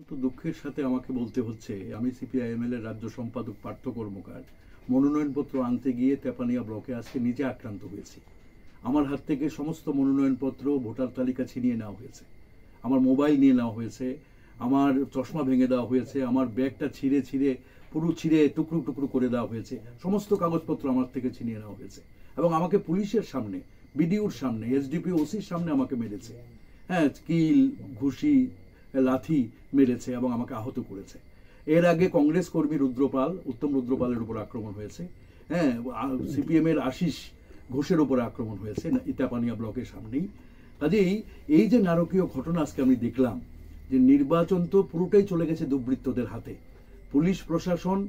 তো দুঃখের সাথে আমাকে বলতে হচ্ছে, আমি সিপিআইএমএল এর রাজ্য সম্পাদক পার্থ কর্মকার মনোনয়নপত্র আনতে গিয়ে তেপানিয়া ব্লকে আজকে নিজে আক্রান্ত হয়েছি। আমার হাত থেকে সমস্ত মনোনয়নপত্র, ভোটার তালিকা ছিনিয়ে নেওয়া হয়েছে, আমার মোবাইল নিয়ে নেওয়া হয়েছে, আমার চশমা ভেঙে দেওয়া হয়েছে, আমার ব্যাগটা ছিঁড়ে টুকরো টুকরো করে দেওয়া হয়েছে, সমস্ত কাগজপত্র আমার থেকে ছিনিয়ে নেওয়া হয়েছে এবং আমাকে পুলিশের সামনে, বিডিওর সামনে, এসডিপি ওসির সামনে আমাকে মেরেছে। হ্যাঁ, কিল, ঘুষি, লাথি মেরেছে এবং আমাকে আহত করেছে। এর আগে কংগ্রেস কর্মী উত্তম রুদ্রপালের উপর আক্রমণ হয়েছে। হ্যাঁ, সিপিএম এর আশিস ঘোষের উপর আক্রমণ হয়েছে তেপানিয়া ব্লকের সামনেই। কাজেই এই যে নারকীয় ঘটনা আজকে আমি দেখলাম, যে নির্বাচন তো পুরোটাই চলে গেছে দুর্বৃত্তদের হাতে। পুলিশ প্রশাসন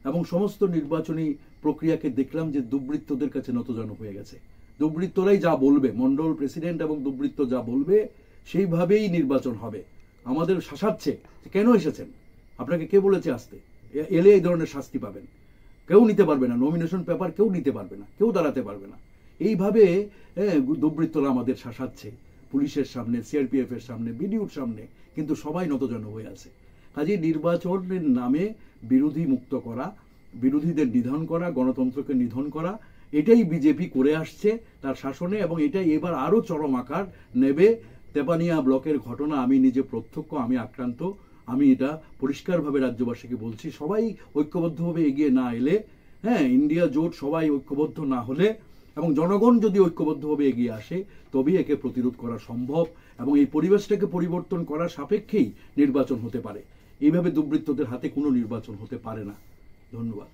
এবং সমস্ত নির্বাচনী প্রক্রিয়াকে দেখলাম যে দুর্বৃত্তদের কাছে নতজানু হয়ে গেছে। দুর্বৃত্তরাই যা বলবে, মন্ডল প্রেসিডেন্ট এবং দুর্বৃত্ত যা বলবে সেইভাবেই নির্বাচন হবে। আমাদের শাসাচ্ছে, কেন এসেছেন, আপনাকে কে বলেছে আসতে, এলে এই ধরনের শাস্তি পাবেন, কেউ নিতে পারবে না, নমিনেশন পেপার কেউ নিতে পারবে না, কেউ দাঁড়াতে পারবে না। এইভাবে দুর্বৃত্তরা আমাদের শাসাচ্ছে, পুলিশের সামনে, সিআরপিএফ এর সামনে, বিডিওর সামনে, কিন্তু সবাই নতজানু হয়ে আছে। কাজেই নির্বাচনের নামে বিরোধী মুক্ত করা, বিরোধীদের নিধন করা, গণতন্ত্রকে নিধন করা, এটাই বিজেপি করে আসছে তার শাসনে, এবং এটাই এবার আরো চরম আকার নেবে। তেপানিয়া ব্লকের ঘটনা আমি নিজে প্রত্যক্ষ, আমি আক্রান্ত। আমি এটা পরিষ্কারভাবে রাজ্যবাসীকে বলছি, সবাই ঐক্যবদ্ধভাবে এগিয়ে না এলে, হ্যাঁ, ইন্ডিয়া জোট সবাই ঐক্যবদ্ধ না হলে এবং জনগণ যদি ঐক্যবদ্ধভাবে এগিয়ে আসে, তবেই একে প্রতিরোধ করা সম্ভব এবং এই পরিবেশটাকে পরিবর্তন করার সাপেক্ষেই নির্বাচন হতে পারে। এইভাবে দুর্বৃত্তদের হাতে কোনো নির্বাচন হতে পারে না। ধন্যবাদ।